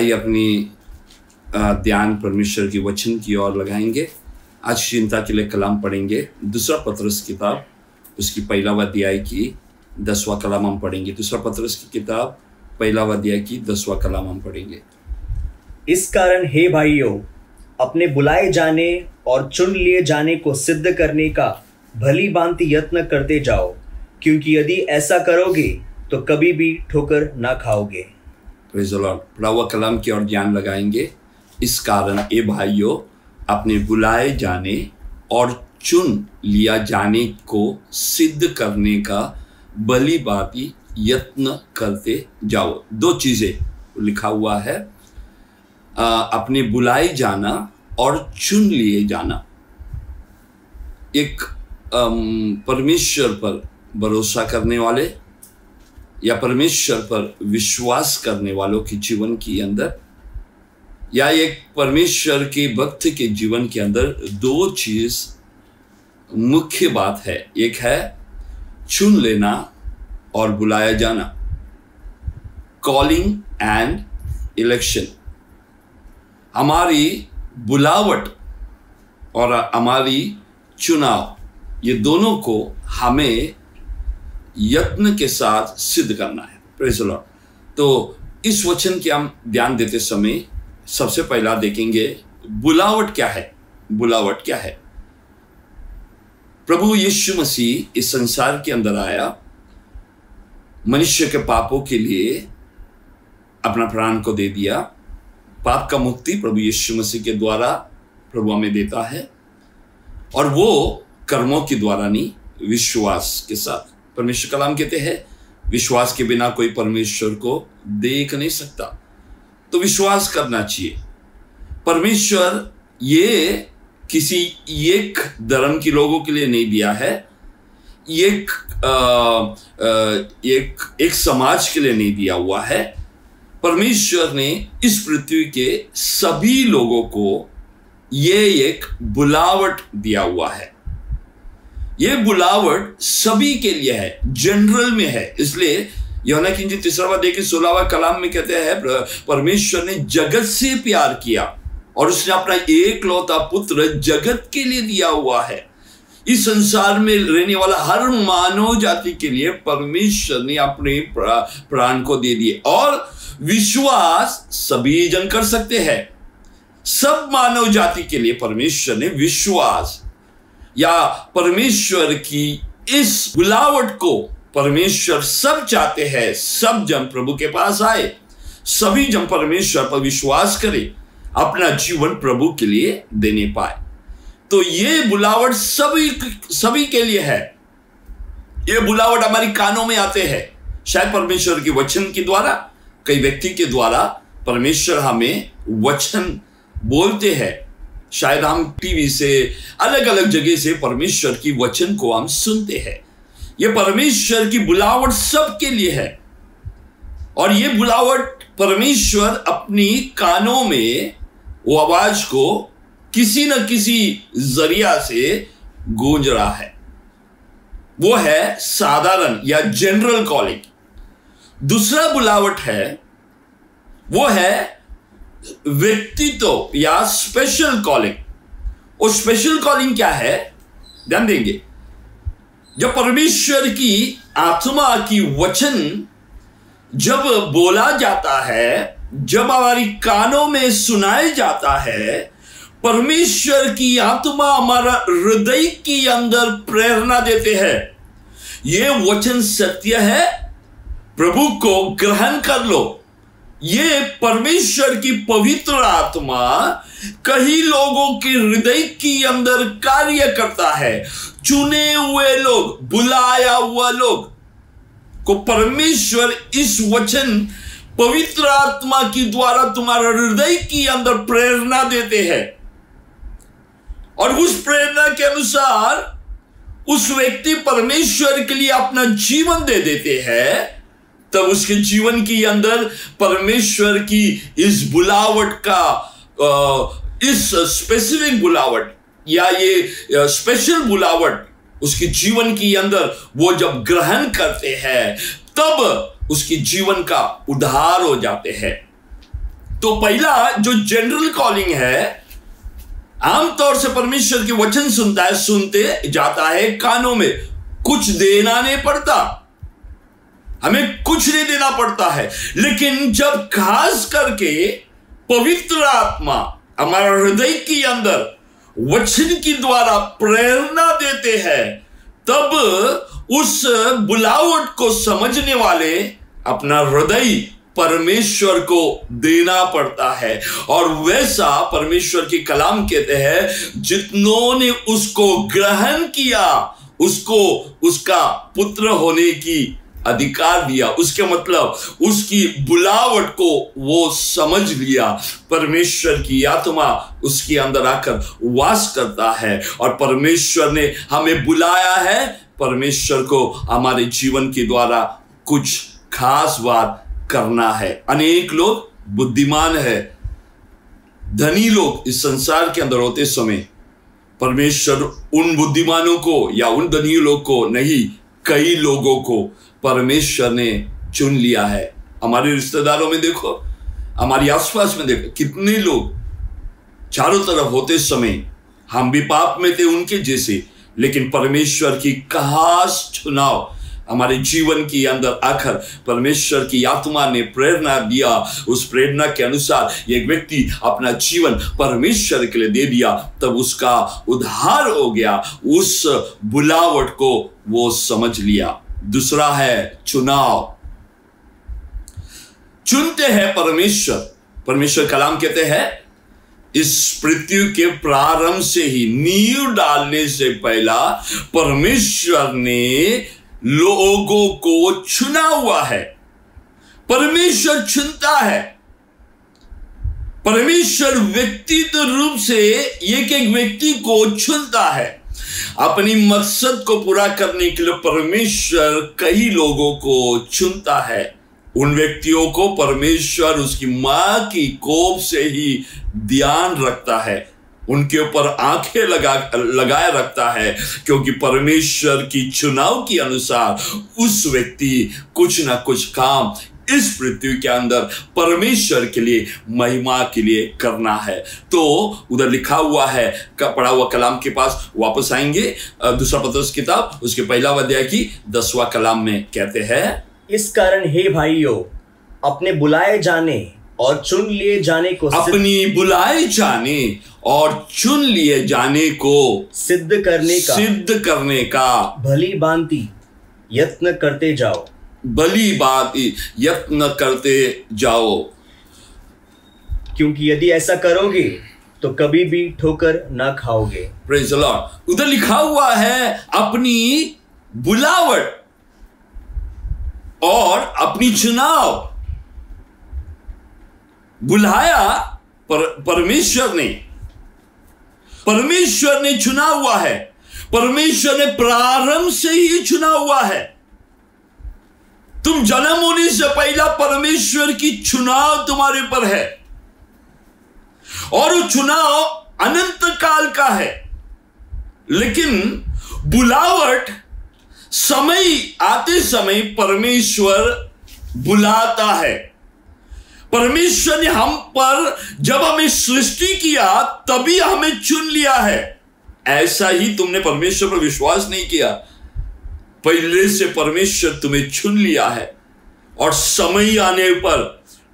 आइए अपनी ध्यान परमेश्वर की वचन की ओर लगाएंगे। आज चिंता के लिए कलाम पढ़ेंगे। दूसरा पतरस किताब उसकी पहला अध्याय की 10वां कलाम हम पढ़ेंगे। दूसरा पतरस की किताब पहला अध्याय की 10वां कलाम हम पढ़ेंगे। इस कारण हे भाइयों, अपने बुलाए जाने और चुन लिए जाने को सिद्ध करने का भली भांति यत्न करते जाओ, क्योंकि यदि ऐसा करोगे तो कभी भी ठोकर ना खाओगे। Praise the Lord. पढ़ा हुआ कलाम की ओर ध्यान लगाएंगे। इस कारण हे भाइयों, अपने बुलाए जाने और चुन लिया जाने को सिद्ध करने का भली भांति यत्न करते जाओ। दो चीजें लिखा हुआ है, अपने बुलाए जाना और चुन लिए जाना। एक परमेश्वर पर भरोसा करने वाले या परमेश्वर पर विश्वास करने वालों के जीवन के अंदर, या एक परमेश्वर के भक्त के जीवन के अंदर दो चीज मुख्य बात है। एक है चुन लेना और बुलाया जाना, कॉलिंग एंड इलेक्शन। हमारी बुलावट और हमारी चुनाव, ये दोनों को हमें यत्न के साथ सिद्ध करना है। Praise the Lord. तो इस वचन के हम ध्यान देते समय सबसे पहला देखेंगे बुलावट क्या है। बुलावट क्या है? प्रभु यीशु मसीह इस संसार के अंदर आया, मनुष्य के पापों के लिए अपना प्राण को दे दिया। पाप का मुक्ति प्रभु यीशु मसीह के द्वारा प्रभु हमें देता है, और वो कर्मों के द्वारा नहीं, विश्वास के साथ। परमेश्वर कलाम कहते हैं विश्वास के बिना कोई परमेश्वर को देख नहीं सकता। तो विश्वास करना चाहिए। परमेश्वर ये किसी एक धर्म के लोगों के लिए नहीं दिया है, एक समाज के लिए नहीं दिया हुआ है। परमेश्वर ने इस पृथ्वी के सभी लोगों को ये एक बुलावट दिया हुआ है। ये बुलावट सभी के लिए है, जनरल में है। इसलिए यूहन्ना की इंजील 3 अध्याय के 16वां कलाम में कहते हैं परमेश्वर ने जगत से प्यार किया और उसने अपना एकलौता पुत्र जगत के लिए दिया हुआ है। इस संसार में रहने वाला हर मानव जाति के लिए परमेश्वर ने अपने प्राण को दे दिए, और विश्वास सभी जन कर सकते हैं। सब मानव जाति के लिए परमेश्वर ने विश्वास या परमेश्वर की इस बुलावट को परमेश्वर सब चाहते हैं। सब जन प्रभु के पास आए, सभी जन परमेश्वर पर विश्वास करें, अपना जीवन प्रभु के लिए देने पाए। तो ये बुलावट सभी के लिए है। ये बुलावट हमारी कानों में आते हैं, शायद परमेश्वर के वचन के द्वारा, कई व्यक्ति के द्वारा परमेश्वर हमें वचन बोलते हैं। शायद हम टीवी से, अलग अलग जगह से परमेश्वर की वचन को हम सुनते हैं। ये परमेश्वर की बुलावट सबके लिए है, और ये बुलावट परमेश्वर अपनी कानों में वो आवाज को किसी न किसी जरिया से गूंज रहा है। वो है साधारण या जनरल कॉलिंग। दूसरा बुलावट है, वो है व्यक्तित्व या स्पेशल कॉलिंग। और स्पेशल कॉलिंग क्या है, ध्यान देंगे। जब परमेश्वर की आत्मा की वचन जब बोला जाता है, जब हमारी कानों में सुनाया जाता है, परमेश्वर की आत्मा हमारा हृदय के अंदर प्रेरणा देते हैं। ये वचन सत्य है, प्रभु को ग्रहण कर लो। ये परमेश्वर की पवित्र आत्मा कई लोगों के हृदय के अंदर कार्य करता है। चुने हुए लोग, बुलाया हुआ लोग को परमेश्वर इस वचन पवित्र आत्मा के द्वारा तुम्हारे हृदय के अंदर प्रेरणा देते हैं, और उस प्रेरणा के अनुसार उस व्यक्ति परमेश्वर के लिए अपना जीवन दे देते हैं। तब उसके जीवन के अंदर परमेश्वर की इस बुलावट का, इस स्पेसिफिक बुलावट या ये स्पेशल बुलावट उसके जीवन के अंदर वो जब ग्रहण करते हैं, तब उसके जीवन का उद्धार हो जाते हैं। तो पहला जो जनरल कॉलिंग है, आमतौर से परमेश्वर के वचन सुनता है, सुनते जाता है कानों में, कुछ देना नहीं पड़ता, हमें कुछ नहीं देना पड़ता है। लेकिन जब खास करके पवित्र आत्मा हमारा हृदय के अंदर वचन के द्वारा प्रेरणा देते हैं, तब उस बुलावट को समझने वाले अपना हृदय परमेश्वर को देना पड़ता है। और वैसा परमेश्वर की कलाम कहते हैं, जितनों ने उसको ग्रहण किया उसको उसका पुत्र होने की अधिकार दिया। उसके मतलब उसकी बुलावट को वो समझ लिया। परमेश्वर की आत्मा उसके अंदर आकर वास करता है और परमेश्वर ने हमें बुलाया है, परमेश्वर को हमारे जीवन के द्वारा कुछ खास बात करना है। अनेक लोग बुद्धिमान है, धनी लोग इस संसार के अंदर होते समय परमेश्वर उन बुद्धिमानों को या उन धनी लोग को नहीं, कई लोगों को परमेश्वर ने चुन लिया है। हमारे रिश्तेदारों में देखो, हमारी आसपास में देखो, कितने लोग चारों तरफ होते समय हम भी पाप में थे उनके जैसे, लेकिन परमेश्वर की खास चुनाव हमारे जीवन के अंदर आकर परमेश्वर की आत्मा ने प्रेरणा दिया। उस प्रेरणा के अनुसार एक व्यक्ति अपना जीवन परमेश्वर के लिए दे दिया, तब उसका उद्धार हो गया। उस बुलावट को वो समझ लिया। दूसरा है चुनाव। चुनते हैं परमेश्वर। परमेश्वर कलाम कहते हैं, इस पृथ्वी के प्रारंभ से ही, नींव डालने से पहला परमेश्वर ने लोगों को चुना हुआ है। परमेश्वर चुनता है। परमेश्वर व्यक्तित्व रूप से एक एक व्यक्ति को चुनता है। अपनी मकसद को पूरा करने के लिए परमेश्वर कई लोगों को चुनता है। उन व्यक्तियों को परमेश्वर उसकी मां की कोख से ही ध्यान रखता है, उनके ऊपर आंखें लगाए रखता है, क्योंकि परमेश्वर की चुनाव के अनुसार उस व्यक्ति कुछ ना कुछ काम इस पृथ्वी के अंदर परमेश्वर के लिए, महिमा के लिए करना है। तो उधर लिखा हुआ है, पढ़ा हुआ कलाम के पास वापस आएंगे। दूसरा पत्रस किताब उसके पहला अध्याय की 10वां कलाम में कहते हैं, इस कारण हे भाइयों, अपने बुलाए जाने और चुन लिए जाने को अपनी बुलाए जाने और चुन लिए जाने को सिद्ध करने का भली भांति यत्न करते जाओ। भली बात यत्न करते जाओ, क्योंकि यदि ऐसा करोगे तो कभी भी ठोकर ना खाओगे। Praise the Lord. उधर लिखा हुआ है अपनी बुलावट और अपनी चुनाव। बुलाया परमेश्वर ने चुना हुआ है। परमेश्वर ने प्रारंभ से ही चुना हुआ है। तुम जन्म होने से पहला परमेश्वर की चुनाव तुम्हारे ऊपर है और वो चुनाव अनंत काल का है। लेकिन बुलावट समय आते समय परमेश्वर बुलाता है। परमेश्वर ने हम पर जब हमें सृष्टि किया तभी हमें चुन लिया है। ऐसा ही तुमने परमेश्वर पर विश्वास नहीं किया, पहले से परमेश्वर तुम्हें चुन लिया है और समय आने पर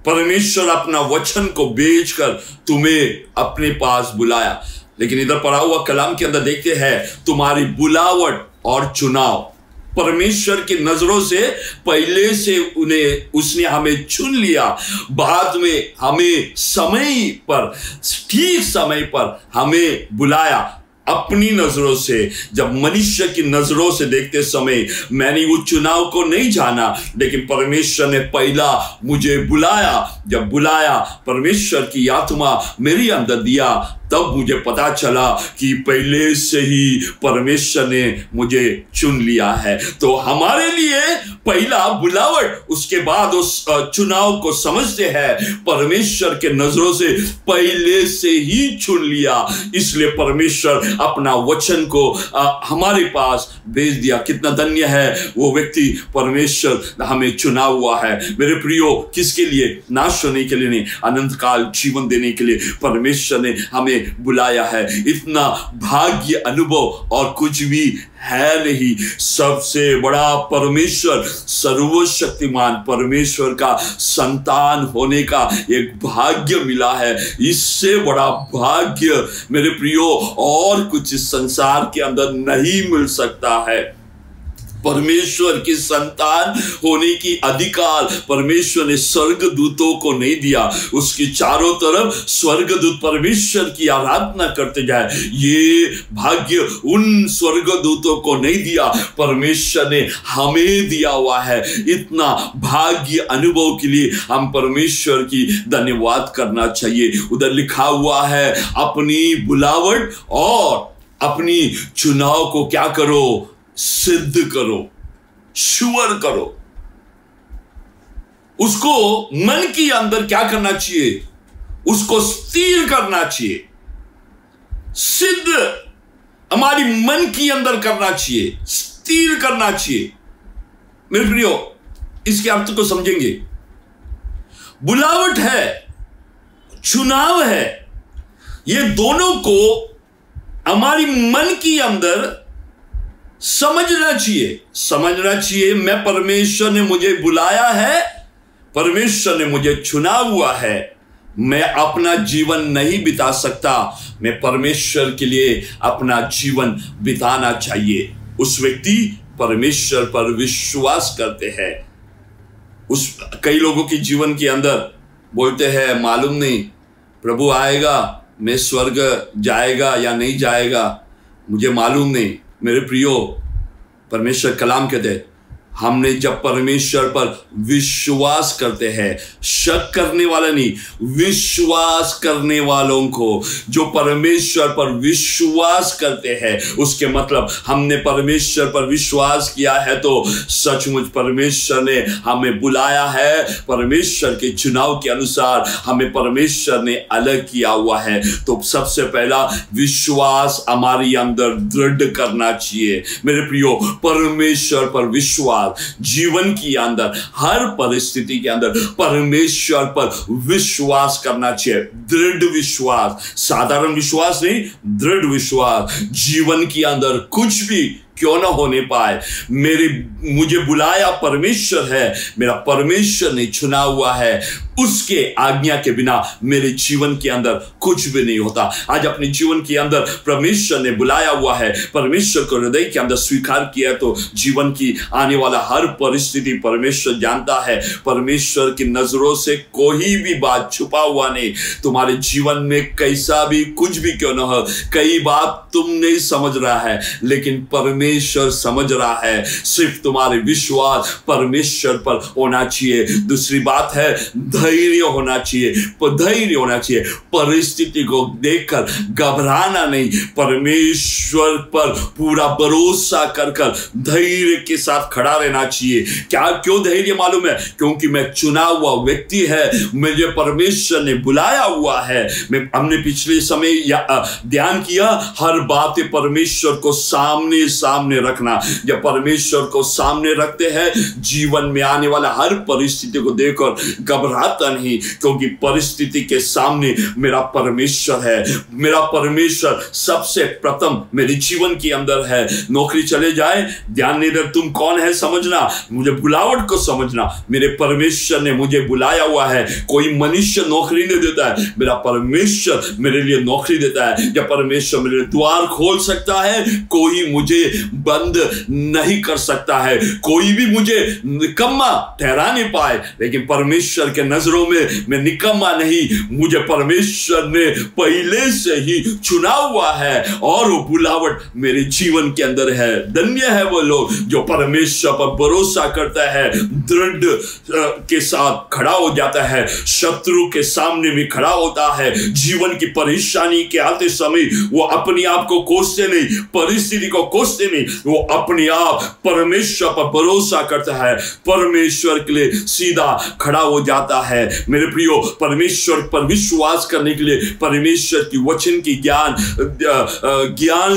परमेश्वर अपना वचन को बेचकर तुम्हें अपने पास बुलाया। लेकिन इधर पढ़ा हुआ कलाम के अंदर देखते हैं, तुम्हारी बुलावट और चुनाव परमेश्वर की नजरों से पहले से उसने हमें चुन लिया, बाद में हमें समय पर, ठीक समय पर हमें बुलाया अपनी नजरों से। जब मनुष्य की नजरों से देखते समय मैंने वो चुनाव को नहीं जाना, लेकिन परमेश्वर ने पहला मुझे बुलाया। जब बुलाया, परमेश्वर की आत्मा मेरे अंदर दिया, तब मुझे पता चला कि पहले से ही परमेश्वर ने मुझे चुन लिया है। तो हमारे लिए पहला बुलावट, उसके बाद उस चुनाव को समझते हैं परमेश्वर के नजरों से पहले से ही चुन लिया, इसलिए परमेश्वर अपना वचन को हमारे पास भेज दिया। कितना धन्य है वो व्यक्ति, परमेश्वर हमें चुना हुआ है। मेरे प्रियो, किसके लिए? नाश होने के लिए नहीं, अनंत काल जीवन देने के लिए परमेश्वर ने हमें बुलाया है। इतना भाग्य अनुभव और कुछ भी है नहीं। सबसे बड़ा परमेश्वर, सर्वशक्तिमान परमेश्वर का संतान होने का एक भाग्य मिला है। इससे बड़ा भाग्य मेरे प्रियो और कुछ इस संसार के अंदर नहीं मिल सकता है। परमेश्वर की संतान होने की अधिकार परमेश्वर ने स्वर्गदूतों को नहीं दिया। उसकी चारों तरफ स्वर्गदूत परमेश्वर की आराधना करते जाए, ये भाग्य उन स्वर्गदूतों को नहीं दिया, परमेश्वर ने हमें दिया हुआ है। इतना भाग्य अनुभव के लिए हम परमेश्वर की धन्यवाद करना चाहिए। उधर लिखा हुआ है, अपनी बुलावट और अपनी चुनाव को क्या करो? सिद्ध करो, श्योर करो। उसको मन के अंदर क्या करना चाहिए? उसको स्थिर करना चाहिए। सिद्ध हमारी मन के अंदर करना चाहिए, स्थिर करना चाहिए। मेरे प्रियो, इसके अर्थ को समझेंगे। बुलावट है, चुनाव है, ये दोनों को हमारी मन के अंदर समझना चाहिए। मैं परमेश्वर ने मुझे बुलाया है, परमेश्वर ने मुझे चुना हुआ है। मैं अपना जीवन नहीं बिता सकता, मैं परमेश्वर के लिए अपना जीवन बिताना चाहिए। उस व्यक्ति परमेश्वर पर विश्वास करते हैं। कई लोगों के जीवन के अंदर बोलते हैं, मालूम नहीं प्रभु आएगा, मैं स्वर्ग जाएगा या नहीं जाएगा, मुझे मालूम नहीं। मेरे प्रियो, परमेश्वर कलाम कहते हैं, हमने जब परमेश्वर पर विश्वास करते हैं, शक करने वाला नहीं, विश्वास करने वालों को, जो परमेश्वर पर विश्वास करते हैं, उसके मतलब हमने परमेश्वर पर विश्वास किया है तो सचमुच परमेश्वर ने हमें बुलाया है। परमेश्वर के चुनाव के अनुसार हमें परमेश्वर ने अलग किया हुआ है। तो सबसे पहला विश्वास हमारे अंदर दृढ़ करना चाहिए। मेरे प्रियो, परमेश्वर पर विश्वास, जीवन के अंदर हर परिस्थिति के अंदर परमेश्वर पर विश्वास करना चाहिए। दृढ़ विश्वास, साधारण विश्वास नहीं, दृढ़ विश्वास। जीवन के अंदर कुछ भी क्यों ना होने पाए, मुझे बुलाया परमेश्वर है, मेरा परमेश्वर ने चुना हुआ है, उसके आज्ञा के बिना मेरे जीवन के अंदर कुछ भी नहीं होता। आज अपने जीवन के अंदर परमेश्वर ने बुलाया हुआ है, परमेश्वर को हृदय के अंदर स्वीकार किया, तो जीवन की आने वाला हर परिस्थिति परमेश्वर जानता है। परमेश्वर की नजरों से कोई भी बात छुपा हुआ नहीं। तुम्हारे जीवन में कैसा भी कुछ भी क्यों ना हो, कई बात तुम नहीं समझ रहा है, लेकिन परमेश्वर समझ रहा है। सिर्फ तुम्हारे विश्वास परमेश्वर पर होना चाहिए। दूसरी बात है, धैर्य होना चाहिए। धैर्य होना चाहिए, परिस्थिति को देखकर घबराना नहीं, परमेश्वर पर पूरा भरोसा कर धैर्य के साथ खड़ा रहना चाहिए। क्यों धैर्य मालूम है? क्योंकि मैं चुना हुआ व्यक्ति है, मुझे परमेश्वर ने बुलाया हुआ है। हमने पिछले समय ध्यान किया, हर बात परमेश्वर को सामने रखना। जब परमेश्वर को सामने रखते हैं, जीवन में आने वाला हर परिस्थिति को देखकर घबराता नहीं, क्योंकि परिस्थिति के सामने मेरा परमेश्वर है। मेरा परमेश्वर सबसे प्रथम मेरे जीवन के अंदर है। नौकरी चले जाए, ध्यान नहीं दे, तुम कौन है समझना, मुझे बुलावट को समझना। मेरे परमेश्वर ने मुझे बुलाया हुआ है। कोई मनुष्य नौकरी नहीं देता है, मेरा परमेश्वर मेरे लिए नौकरी देता है। जब परमेश्वर मेरे द्वार खोल सकता है, कोई मुझे बंद नहीं कर सकता है। कोई भी मुझे निकम्मा ठहरा नहीं पाए, लेकिन परमेश्वर के नजरों में मैं निकम्मा नहीं, मुझे परमेश्वर ने पहले से ही चुना हुआ है और वो बुलावट मेरे जीवन के अंदर है। धन्य है वो लोग जो परमेश्वर पर भरोसा करता है, दृढ़ के साथ खड़ा हो जाता है, शत्रु के सामने भी खड़ा होता है। जीवन की परेशानी के आते समय वो अपने आप को कोसते नहीं, परिस्थिति को कोसते नहीं, वो अपने आप परमेश्वर पर भरोसा करता है, परमेश्वर के लिए सीधा खड़ा हो जाता है। मेरे प्रियो, परमेश्वर पर विश्वास करने के लिए परमेश्वर की वचन की ज्ञान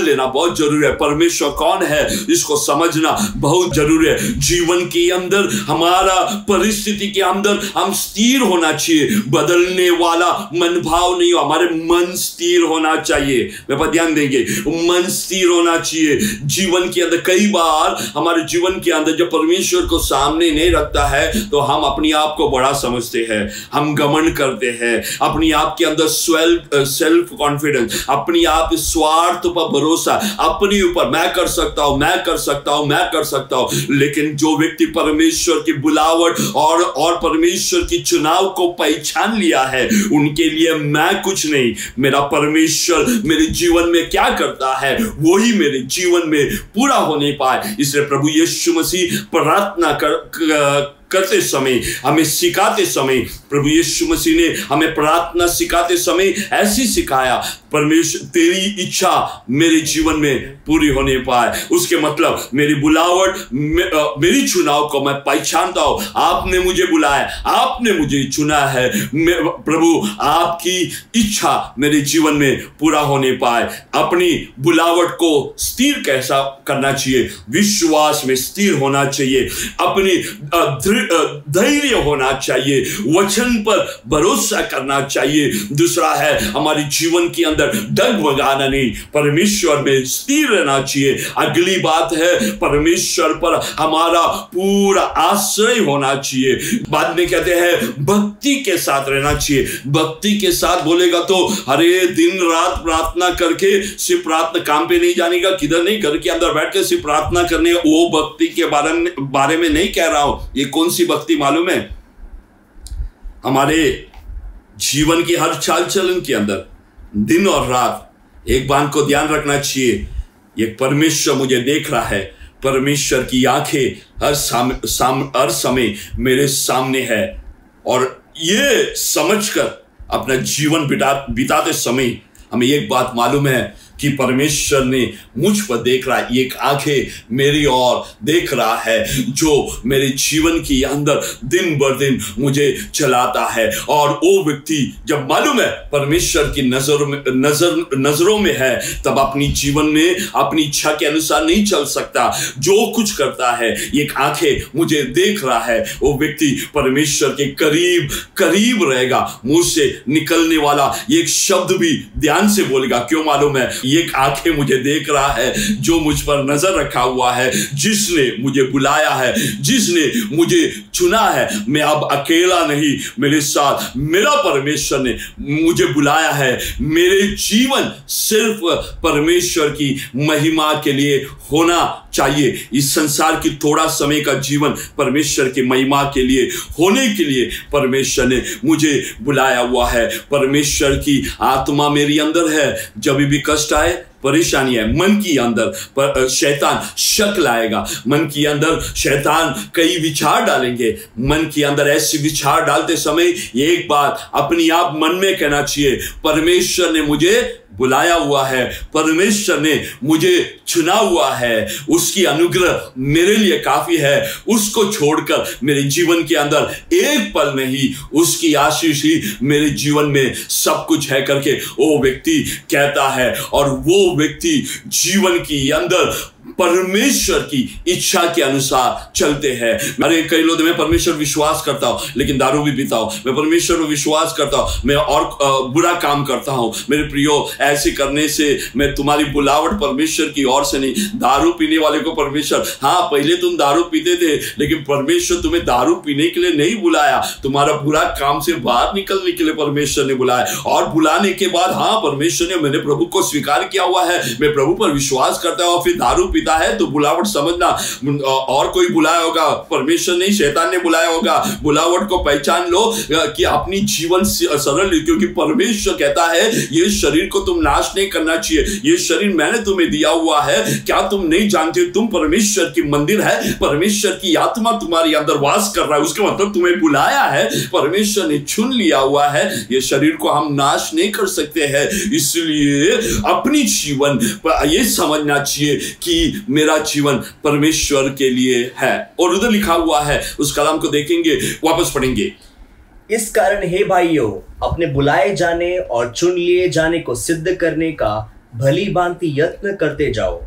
लेना बहुत जरूरी है। परमेश्वर कौन है इसको समझना बहुत जरूरी है। जीवन के अंदर, हमारा परिस्थिति के अंदर हम स्थिर होना चाहिए, बदलने वाला मन भाव नहीं हो, हमारे मन स्थिर होना चाहिए। मेरे पर ध्यान देंगे, मन स्थिर होना चाहिए। जीवन के अंदर कई बार हमारे जीवन के अंदर जब परमेश्वर को सामने नहीं रखता है तो हम अपने आप को बड़ा समझते हैं, हम घमंड करते हैं, अपने आप के अंदर सेल्फ कॉन्फिडेंस, अपनी आप स्वार्थ पर भरोसा, अपने ऊपर मैं कर सकता हूं, मैं कर सकता हूं, मैं कर सकता हूं। लेकिन जो व्यक्ति परमेश्वर की बुलावट और परमेश्वर की चुनाव को पहचान लिया है, उनके लिए मैं कुछ नहीं, मेरा परमेश्वर मेरे जीवन में क्या करता है वही मेरे जीवन में पूरा होने पाए। इसलिए प्रभु यीशु मसीह प्रार्थना करते समय, हमें सिखाते समय, प्रभु यीशु मसीह ने हमें प्रार्थना सिखाते समय ऐसी सिखाया, परमेश्वर तेरी इच्छा मेरे जीवन में पूरी होने पाए। उसके मतलब मेरी बुलावट, मेरी चुनाव को मैं पहचानता हूं, आपने मुझे बुलाया, आपने मुझे चुना है, प्रभु आपकी इच्छा मेरे जीवन में पूरा होने पाए। अपनी बुलावट को स्थिर कैसा करना चाहिए? विश्वास में स्थिर होना चाहिए, अपनी धैर्य होना चाहिए, वचन पर भरोसा करना चाहिए। दूसरा है हमारे जीवन के अंदर डगमगाना नहीं, परमेश्वर में स्थिर रहना चाहिए। अगली बात है परमेश्वर पर हमारा पूरा आश्रय होना चाहिए। बाद में कहते हैं भक्ति के साथ रहना चाहिए। भक्ति के साथ बोलेगा तो अरे दिन रात प्रार्थना करके सिर्फ प्रार्थना, काम पे नहीं जाने का, किधर नहीं, घर के अंदर बैठ के सिर्फ प्रार्थना करने का, वो भक्ति के बारे में नहीं कह रहा हूं। ये कौन सी भक्ति मालूम है? हमारे जीवन की हर चाल चलन के अंदर दिन और रात एक बात को ध्यान रखना चाहिए, ये परमेश्वर मुझे देख रहा है, परमेश्वर की आंखें हर समय मेरे सामने है। और ये समझकर अपना जीवन बिताते समय हमें एक बात मालूम है कि परमेश्वर ने मुझ पर देख रहा है, एक आंखें मेरी ओर देख रहा है, जो मेरे जीवन के अंदर दिन बर दिन मुझे चलाता है। और वो व्यक्ति जब मालूम है परमेश्वर की नजरों में है, तब अपनी जीवन में अपनी इच्छा के अनुसार नहीं चल सकता। जो कुछ करता है, एक आंखें मुझे देख रहा है, वो व्यक्ति परमेश्वर के करीब रहेगा। मुंह से निकलने वाला एक शब्द भी ध्यान से बोलेगा। क्यों मालूम है? एक आंखें मुझे देख रहा है, जो मुझ पर नजर रखा हुआ है, जिसने मुझे बुलाया है, जिसने मुझे चुना है। मैं अब अकेला नहीं, मेरे साथ मेरा परमेश्वर ने मुझे बुलाया है। मेरे जीवन सिर्फ परमेश्वर की महिमा के लिए होना चाहिए। इस संसार की थोड़ा समय का जीवन परमेश्वर की महिमा के लिए होने के लिए परमेश्वर ने मुझे बुलाया हुआ है। परमेश्वर की आत्मा मेरी अंदर है। जब भी कष्ट आए, परेशानी है, मन के अंदर शैतान शक लाएगा, मन के अंदर शैतान कई विचार डालेंगे। मन के अंदर ऐसे विचार डालते समय एक बात अपनी आप मन में कहना चाहिए, परमेश्वर ने मुझे बुलाया हुआ है, परमेश्वर ने मुझे चुना हुआ है, उसकी अनुग्रह मेरे लिए काफी है। उसको छोड़कर मेरे जीवन के अंदर एक पल नहीं, उसकी आशीष ही मेरे जीवन में सब कुछ है करके वो व्यक्ति कहता है। और वो व्यक्ति जीवन के अंदर परमेश्वर की इच्छा के अनुसार चलते हैं। अरे कई लोग, मैं परमेश्वर विश्वास करता हूं लेकिन दारू भी पीता हूं, मैं परमेश्वर को विश्वास करता हूं, मैं और बुरा काम करता हूं। मेरे प्रियो, ऐसे करने से मैं तुम्हारी बुलावट परमेश्वर की ओर से नहीं। दारू पीने वाले को परमेश्वर, हाँ पहले तुम दारू पीते थे, लेकिन परमेश्वर तुम्हें दारू पीने के लिए नहीं बुलाया, तुम्हारा बुरा काम से बाहर निकलने के लिए परमेश्वर ने बुलाया। और बुलाने के बाद हाँ परमेश्वर ने, मैंने प्रभु को स्वीकार किया हुआ है, मैं प्रभु पर विश्वास करता हूं, और फिर दारू पिता है तो बुलावट समझना। और कोई बुलाया होगा, परमेश्वर नहीं, शैतान ने बुलाया होगा। बुलावट को पहचान लो कि अपनी जीवन सरल, क्योंकि परमेश्वर कहता है ये शरीर को तुम नाश नहीं करना चाहिए, ये शरीर मैंने तुम्हें दिया हुआ है। क्या तुम नहीं जानते तुम परमेश्वर की मंदिर है, परमेश्वर की आत्मा तुम्हारे अंदर वास कर रहा है। उसका मतलब तुम्हें बुलाया है, परमेश्वर ने चुन लिया हुआ है। ये शरीर को हम नाश नहीं कर सकते हैं, इसलिए अपनी जीवन ये समझना चाहिए कि मेरा जीवन परमेश्वर के लिए है। और उधर लिखा हुआ है, उस कलाम को देखेंगे, वापस पढ़ेंगे। इस कारण हे भाइयों, अपने बुलाए जाने और चुन लिए जाने को सिद्ध करने का भली भांति यत्न करते जाओ,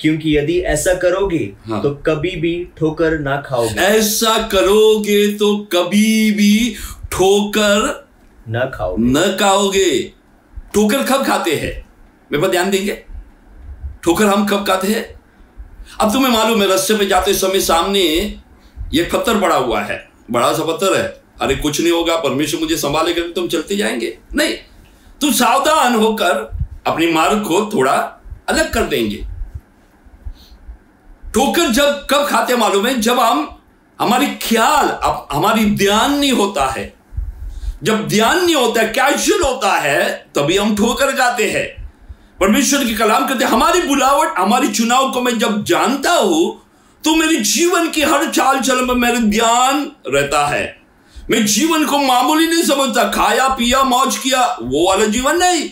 क्योंकि यदि ऐसा करोगे तो कभी भी ठोकर ना खाओगे। ऐसा करोगे तो कभी भी ठोकर न खाओगे। ठोकर कब खाते हैं, मेरे पर ध्यान देंगे। ठोकर हम कब खाते हैं? अब तुम्हें मालूम है, रास्ते पे जाते समय सामने ये पत्थर पड़ा हुआ है, बड़ा सा पत्थर है। अरे कुछ नहीं होगा, परमेश्वर मुझे संभालेगा, तुम चलते जाएंगे। नहीं, तुम सावधान होकर अपनी मार्ग को थोड़ा अलग कर देंगे। ठोकर जब कब खाते मालूम है? जब हमारी ख्याल, हमारी ध्यान नहीं होता है। जब ध्यान नहीं होता है, कैजुअल होता है, तभी हम ठोकर खाते हैं। परमेश्वर की कलाम करते हैं, हमारी बुलावट, हमारी चुनाव को मैं जब जानता हूं तो मेरे जीवन की हर चाल चलन में मेरा ध्यान रहता है। मैं जीवन को मामूली नहीं समझता, खाया पिया मौज किया वो वाला जीवन नहीं।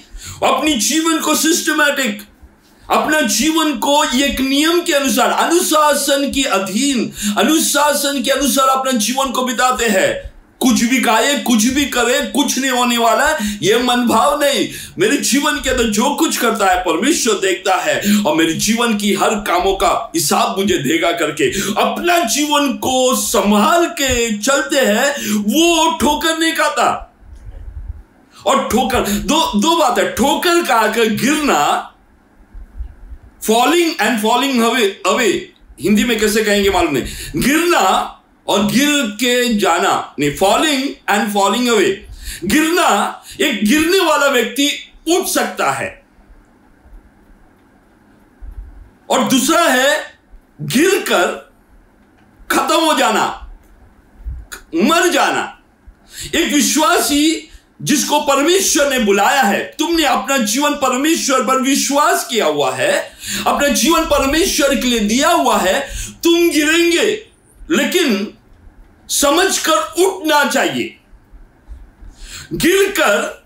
अपनी जीवन को सिस्टमैटिक, अपना जीवन को एक नियम के अनुसार, अनुशासन के अधीन, अनुशासन के अनुसार अपना जीवन को बिताते हैं। कुछ भी खाए, कुछ भी करे, कुछ नहीं होने वाला, ये मनभाव नहीं। मेरे जीवन के अंदर जो कुछ करता है परमेश्वर देखता है, और मेरे जीवन की हर कामों का हिसाब मुझे देगा करके अपना जीवन को संभाल के चलते हैं, वो ठोकर नहीं खाता। और ठोकर दो बात है, ठोकर खाकर गिरना, falling and falling away Hindi में कैसे कहेंगे मालूम नहीं। गिरना और गिर के जाना नहीं, फॉलिंग एंड फॉलिंग अवे। गिरना, एक गिरने वाला व्यक्ति उठ सकता है, और दूसरा है गिरकर खत्म हो जाना, मर जाना। एक विश्वासी जिसको परमेश्वर ने बुलाया है, तुमने अपना जीवन परमेश्वर पर विश्वास किया हुआ है, अपना जीवन परमेश्वर के लिए दिया हुआ है, तुम गिरेंगे लेकिन समझकर उठना चाहिए। गिरकर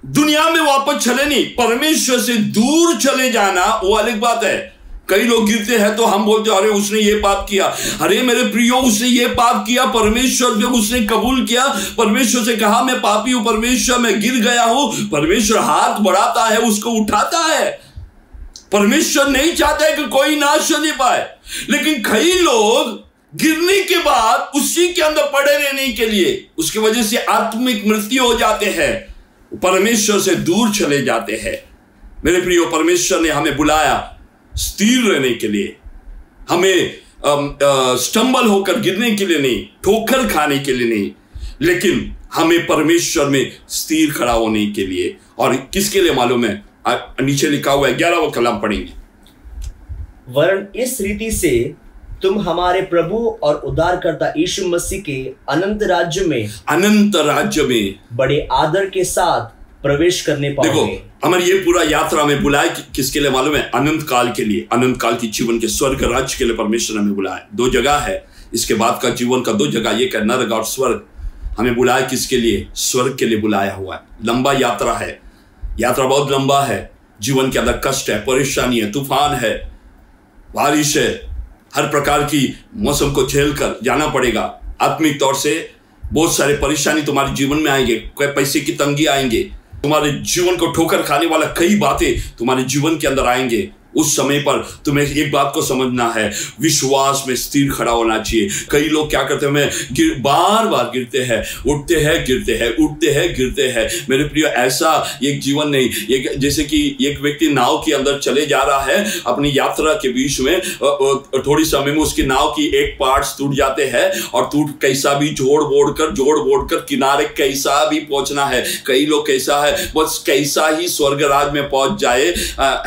दुनिया में वापस चले नहीं, परमेश्वर से दूर चले जाना वो अलग बात है। कई लोग गिरते हैं तो हम बोलते हैं अरे उसने ये पाप किया। अरे मेरे प्रियो, उसने ये पाप किया, परमेश्वर जब उसने कबूल किया, परमेश्वर से कहा मैं पापी हूं, परमेश्वर मैं गिर गया हूं, परमेश्वर हाथ बढ़ाता है, उसको उठाता है। परमेश्वर नहीं चाहता है कि कोई नाश नहीं पाए, लेकिन कई लोग गिरने के बाद उसी के अंदर पड़े रहने के लिए, उसकी वजह से आत्मिक मृत्यु हो जाते हैं, परमेश्वर से दूर चले जाते हैं। मेरे प्रियो, परमेश्वर ने हमें बुलाया स्थिर रहने के लिए, हमें स्टंबल होकर गिरने के लिए नहीं, ठोकर खाने के लिए नहीं, लेकिन हमें परमेश्वर में स्थिर खड़ा होने के लिए। और किसके लिए मालूम है? नीचे लिखा हुआ है, 11वां कलाम पढ़ेंगे। वरन इस रीति से तुम हमारे प्रभु और उद्धारकर्ता यीशु मसीह के अनंत राज्य में बड़े आदर के साथ प्रवेश करने पाओगे। देखो, हमारी ये पूरा यात्रा में बुलाया किसके लिए मालूम है? अनंत काल के लिए, अनंत काल की जीवन के स्वर्ग राज्य के लिए परमेश्वर हमें बुलाया। 2 जगह है इसके बाद का जीवन का, 2 जगह, ये नरक और स्वर्ग। हमें बुलाया किसके लिए? स्वर्ग के लिए बुलाया हुआ है। लंबा यात्रा है, यात्रा बहुत लंबा है। जीवन के अंदर कष्ट है, परेशानी है, तूफान है, बारिश है, हर प्रकार की मौसम को झेल कर जाना पड़ेगा। आत्मिक तौर से बहुत सारे परेशानी तुम्हारे जीवन में आएंगे, कोई पैसे की तंगी आएंगे, तुम्हारे जीवन को ठोकर खाने वाला कई बातें तुम्हारे जीवन के अंदर आएंगे। उस समय पर तुम्हें एक बात को समझना है, विश्वास में स्थिर खड़ा होना चाहिए। कई लोग क्या करते हैं, बार बार गिरते हैं, उठते हैं, गिरते हैं, उठते हैं, गिरते हैं। मेरे प्रिय, ऐसा एक जीवन नहीं। एक जैसे कि एक व्यक्ति नाव के अंदर चले जा रहा है, अपनी यात्रा के बीच में थोड़ी समय में उसकी नाव की एक पार्ट्स टूट जाते हैं, और टूट कैसा भी जोड़ बोड़ कर किनारे कैसा भी पहुंचना है। कई लोग कैसा है, बस कैसा ही स्वर्ग राज में पहुंच जाए,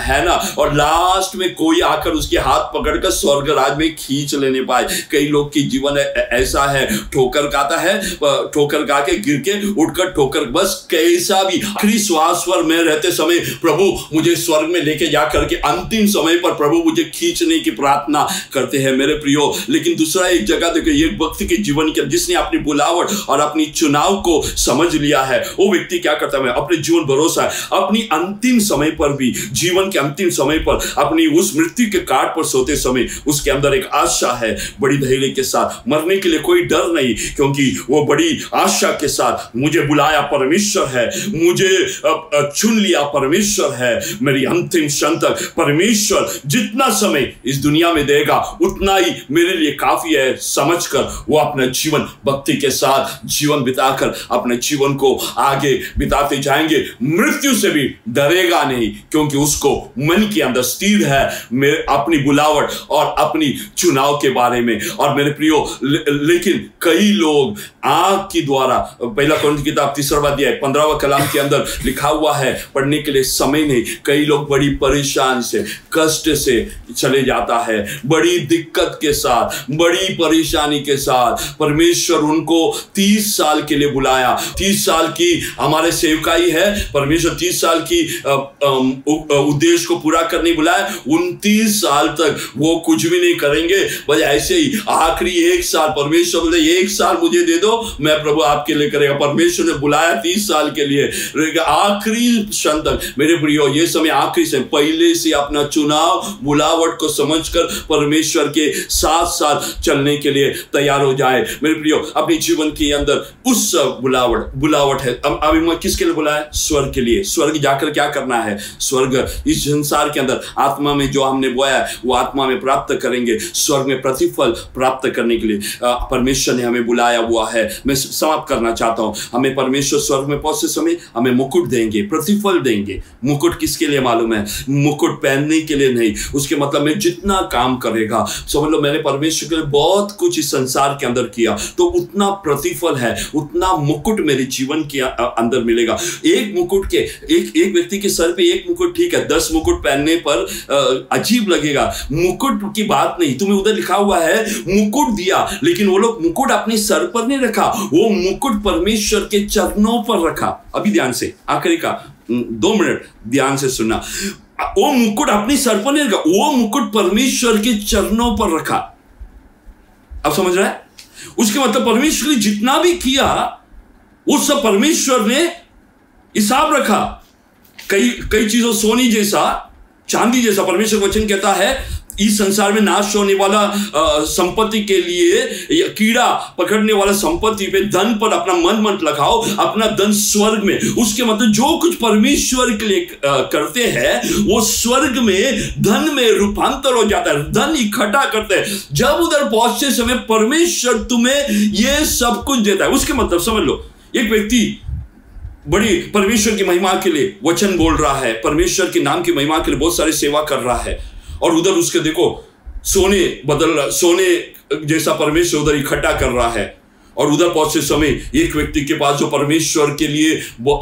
है ना, और लास्ट में कोई आकर उसके हाथ पकड़कर स्वर्ग राज में खींच लेने पाए। कई लोग की जीवन ऐसा है, ठोकर खाता है, ठोकर खा के गिर के उठकर ठोकर, बस कैसा भी आखिरी श्वास पर मैं रहते समय प्रभु मुझे स्वर्ग में लेके जा करके अंतिम समय पर प्रभु मुझे खींचने की प्रार्थना करते हैं मेरे प्रियो। लेकिन दूसरा एक जगह देखो, एक व्यक्ति के जीवन के जिसने अपनी बुलावट और अपनी चुनाव को समझ लिया है, वो व्यक्ति क्या करता है, अपने जीवन भरोसा है, अपनी अंतिम समय पर भी, जीवन के अंतिम समय पर, अपनी उस मृत्यु के काट पर सोते समय उसके अंदर एक आशा है, बड़ी धैर्य के साथ, मरने के लिए कोई डर नहीं, क्योंकि वो बड़ी आशा के साथ, मुझे बुलाया परमेश्वर है, मुझे चुन लिया परमेश्वर है, मेरी अंतिम क्षण तक परमेश्वर जितना समय इस दुनिया में देगा उतना ही मेरे लिए काफी है समझकर वो अपना जीवन भक्ति के साथ जीवन बिताकर अपने जीवन को आगे बिताते जाएंगे। मृत्यु से भी डरेगा नहीं, क्योंकि उसको मन के अंदर स्थिर है मेरे अपनी बुलावट और अपनी चुनाव के बारे में। और मेरे प्रियो, लेकिन कई लोग आंख के द्वारा, पहला कोरिन्थ की किताब 3वां अध्याय 15वां कलाम के अंदर लिखा हुआ है, पढ़ने के लिए समय नहीं, कई लोग बड़ी परेशान से, कष्ट से चले जाता है, बड़ी दिक्कत के साथ, बड़ी परेशानी के साथ। परमेश्वर उनको 30 साल के लिए बुलाया, 30 साल की हमारे सेवकाई है, परमेश्वर 30 साल की उद्देश्य को पूरा करने बुलाया, 29 साल तक वो कुछ भी नहीं करेंगे, बस ऐसे ही आखिरी 1 साल परमेश्वर बोले 1 साल मुझे दे दो, मैं प्रभु आपके लिए करेगा। परमेश्वर ने बुलाया 30 साल के लिए, आखिरी क्षण तक। मेरे प्रियो, ये समय आखिरी से पहले से अपना चुनाव बुलावट को समझकर परमेश्वर के साथ साथ चलने के लिए तैयार हो जाए। मेरे प्रियो, अपने जीवन के अंदर उस बुलावट है। अब अभी मैं किसके लिए बुलाया? स्वर्ग के लिए। स्वर्ग जाकर क्या करना है? स्वर्ग इस संसार के अंदर आत्मा में जो हमने बोया वो आत्मा में प्राप्त करेंगे, स्वर्ग में प्रतिफल प्राप्त करने के लिए परमेश्वर ने हमें बुलाया हुआ है। मैं समाप्त करना चाहता हूं, हमें परमेश्वर स्वर्ग में पहुंचते समय हमें मुकुट देंगे, प्रतिफल देंगे। मुकुट किसके लिए मालूम है? मुकुट पहनने के लिए नहीं, उसके मतलब में जितना काम करेगा, समझ लो मैंने परमेश्वर के लिए बहुत कुछ इस संसार के अंदर किया, तो उतना प्रतिफल है, उतना मुकुट मेरे जीवन के अंदर मिलेगा। एक मुकुट के एक व्यक्ति के सर पे एक मुकुट ठीक है, 10 मुकुट पहनने पर अजीब लगेगा। मुकुट की बात नहीं, तुम्हें उधर लिखा हुआ है मुकुट दिया, लेकिन वो लोग मुकुट अपने सर पर नहीं रखा, वो मुकुट परमेश्वर के चरणों पर रखा। अभी ध्यान से, आखिरी का 2 मिनट ध्यान से सुनना। वो मुकुट अपने सर पर नहीं रखा, वो मुकुट परमेश्वर के चरणों पर रखा। अब समझ रहा है? उसके मतलब परमेश्वर ने जितना भी किया वो सब परमेश्वर ने हिसाब रखा। कई चीजों, सोनी जैसा, चांदी जैसा, परमेश्वर वचन कहता है इस संसार में नाश होने वाला संपत्ति के लिए, कीड़ा पकड़ने वाला संपत्ति पे, धन पर अपना मन मत लगाओ, अपना धन स्वर्ग में। उसके मतलब जो कुछ परमेश्वर के लिए करते हैं वो स्वर्ग में धन में रूपांतर हो जाता है, धन इकट्ठा करते हैं। जब उधर पहुंचते समय परमेश्वर तुम्हें ये सब कुछ देता है। उसके मतलब समझ लो, एक व्यक्ति बड़ी परमेश्वर की महिमा के लिए वचन बोल रहा है, परमेश्वर के नाम की महिमा के लिए बहुत सारी सेवा कर रहा है, और उधर उसके देखो सोने जैसा परमेश्वर उधर इकट्ठा कर रहा है, और उधर पहुंचते समय एक व्यक्ति के पास जो परमेश्वर के लिए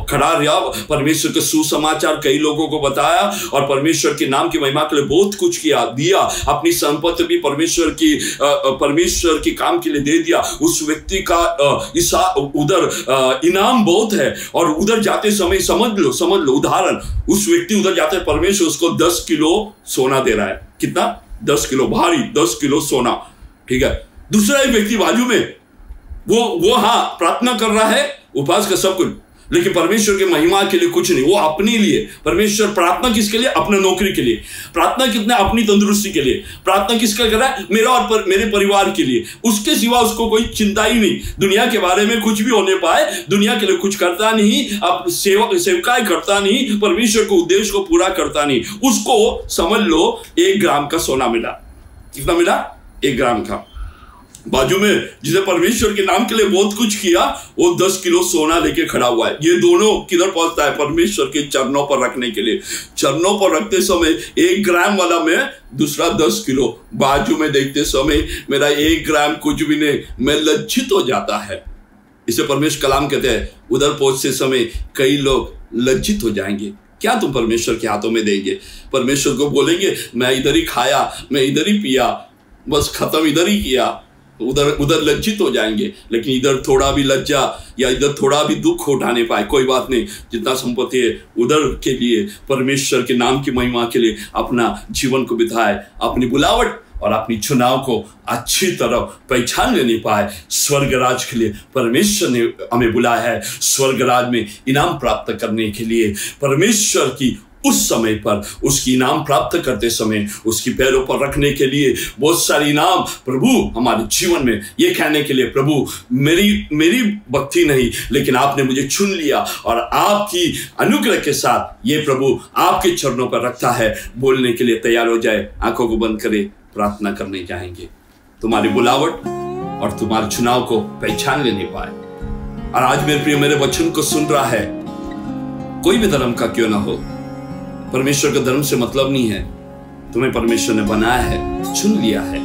खड़ा रहा, परमेश्वर के सुसमाचार कई लोगों को बताया, और परमेश्वर के नाम की महिमा के लिए बहुत कुछ दिया, अपनी संपत्ति भी परमेश्वर के काम के लिए दे दिया। उस व्यक्ति का उधर इनाम बहुत है, और उधर जाते समय समझ लो उदाहरण, उस व्यक्ति उधर जाते परमेश्वर उसको 10 किलो सोना दे रहा है। कितना? 10 किलो भारी, 10 किलो सोना, ठीक है। दूसरा एक व्यक्ति बाजू में वो हाँ प्रार्थना कर रहा है, उपवास का सब कुछ, लेकिन परमेश्वर के महिमा के लिए कुछ नहीं, वो अपने लिए। परमेश्वर प्रार्थना किसके लिए? अपने नौकरी के लिए। प्रार्थना कितने? अपनी तंदुरुस्ती के लिए। प्रार्थना किसका कर रहा है? मेरा और मेरे परिवार के लिए। उसके सिवा उसको कोई चिंता ही नहीं, दुनिया के बारे में कुछ भी होने पाए, दुनिया के लिए कुछ करता नहीं, अब सेवकाई करता नहीं, परमेश्वर के उद्देश्य को पूरा करता नहीं। उसको समझ लो 1 ग्राम का सोना मिला। कितना मिला? 1 ग्राम का। बाजू में जिसे परमेश्वर के नाम के लिए बहुत कुछ किया, वो 10 किलो सोना लेके खड़ा हुआ है। ये दोनों किधर पहुंचता है? परमेश्वर के चरणों पर रखने के लिए। चरणों पर रखते समय 1 ग्राम वाला में, दूसरा 10 किलो बाजू में देखते समय मेरा 1 ग्राम कुछ भी नहीं, मैं लज्जित हो जाता है। इसे परमेश्वर कलाम कहते हैं, उधर पहुंचते समय कई लोग लज्जित हो जाएंगे। क्या तुम परमेश्वर के हाथों में देंगे? परमेश्वर को बोलेंगे मैं इधर ही खाया, मैं इधर ही पिया, बस खत्म इधर ही किया, उधर लज्जित हो जाएंगे। लेकिन इधर थोड़ा भी लज्जा या इधर थोड़ा भी दुख उठाने पाए, कोई बात नहीं, जितना संपत्ति है उधर के लिए परमेश्वर के नाम की महिमा के लिए अपना जीवन को बिताए, अपनी बुलावट और अपनी चुनाव को अच्छी तरह पहचान लेने पाए। स्वर्ग राज के लिए परमेश्वर ने हमें बुलाया है, स्वर्ग राज में इनाम प्राप्त करने के लिए। परमेश्वर की उस समय पर उसकी इनाम प्राप्त करते समय उसकी पैरों पर रखने के लिए बहुत सारे इनाम प्रभु हमारे जीवन में, ये कहने के लिए प्रभु मेरी भक्ति नहीं, लेकिन आपने मुझे चुन लिया और आपकी अनुग्रह के साथ ये प्रभु आपके चरणों पर रखता है, बोलने के लिए तैयार हो जाए। आंखों को बंद करे, प्रार्थना करने जाएंगे। तुम्हारी बुलावट और तुम्हारे चुनाव को पहचान लेने पाए। और आज मेरे प्रिय, मेरे वचन को सुन रहा है, कोई भी धर्म का क्यों ना हो, परमेश्वर का धर्म से मतलब नहीं है। तुम्हें परमेश्वर ने बनाया है, चुन लिया है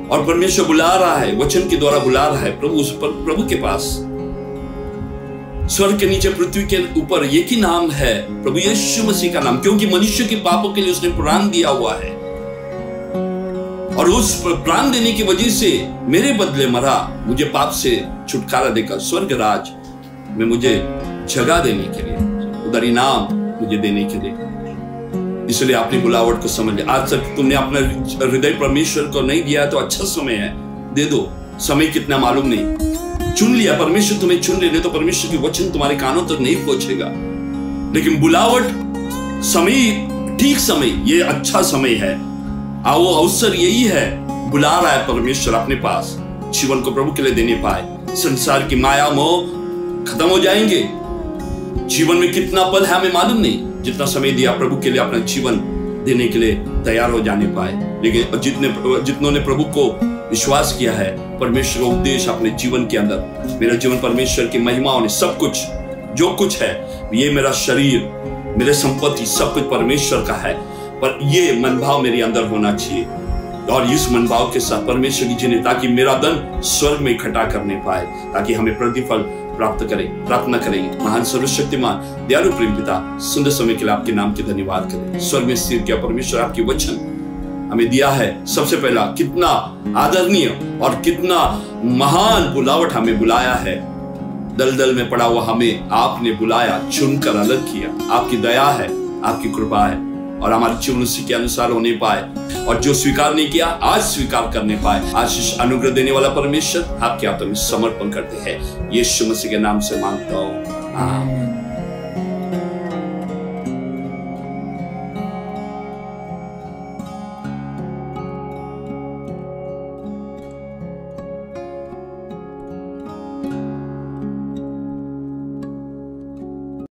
और परमेश्वर बुला रहा है, वचन के द्वारा बुला रहा है प्रभु के पास। स्वर्ग के नीचे पृथ्वी के ऊपर एक ही नाम है, प्रभु यीशु मसीह का नाम, क्योंकि मनुष्य के पापों के लिए उसने प्राण दिया हुआ है और उस प्राण देने की वजह से मेरे बदले मरा, मुझे पाप से छुटकारा देकर स्वर्ग राज में मुझे जगह देने के लिए, उधर इनाम मुझे देने के लिए। इसलिए अपनी बुलावट को समझ ले। आज तक तुमने अपना हृदय परमेश्वर को नहीं दिया तो अच्छा समय है, दे दो। समय कितना मालूम नहीं, चुन लिया परमेश्वर, तुम्हें चुन ले तो परमेश्वर की वचन तुम्हारे कानों तक नहीं पहुंचेगा। लेकिन बुलावट, समय, ठीक समय, ये अच्छा समय है, वो अवसर यही है, बुला रहा है परमेश्वर अपने पास, जीवन को प्रभु के लिए देने पाए। संसार की माया मोह खत्म हो जाएंगे। जीवन में कितना पल है हमें मालूम नहीं, जितना समय दिया प्रभु के लिए अपना जीवन देने के लिए तैयार हो जाने पाए। लेकिन जितनों ने प्रभु को विश्वास किया है, परमेश्वर का उपदेश अपने जीवन के अंदर, मेरा जीवन परमेश्वर की महिमा ने सब कुछ जो कुछ है, ये मेरा शरीर, मेरे संपत्ति, सब कुछ परमेश्वर का है, पर ये मनभाव मेरे अंदर होना चाहिए और इस मनभाव के साथ परमेश्वर की जिन्हें, ताकि मेरा धन स्वर्ग में इकट्ठा करने पाए, ताकि हमें प्रतिफल प्राप्त करें। प्रार्थना करेंगे। महान सर्वशक्तिमान दयालु प्रेम पिता, सुंदर समय के लिए आपके नाम के धन्यवाद करें। स्वर्ग में स्थिर किया परमेश्वर, आपके वचन हमें दिया है। सबसे पहला कितना आदरणीय और कितना महान बुलावट हमें बुलाया है। दलदल में पड़ा हुआ हमें आपने बुलाया, चुनकर अलग किया। आपकी दया है, आपकी कृपा है और हमारे जीवन उसी के अनुसार होने पाए और जो स्वीकार नहीं किया आज स्वीकार करने पाए। आशीष अनुग्रह देने वाला परमेश्वर आपके हाथों में समर्पण करते हैं। यीशु मसीह के नाम से मांगता हूं, आमीन।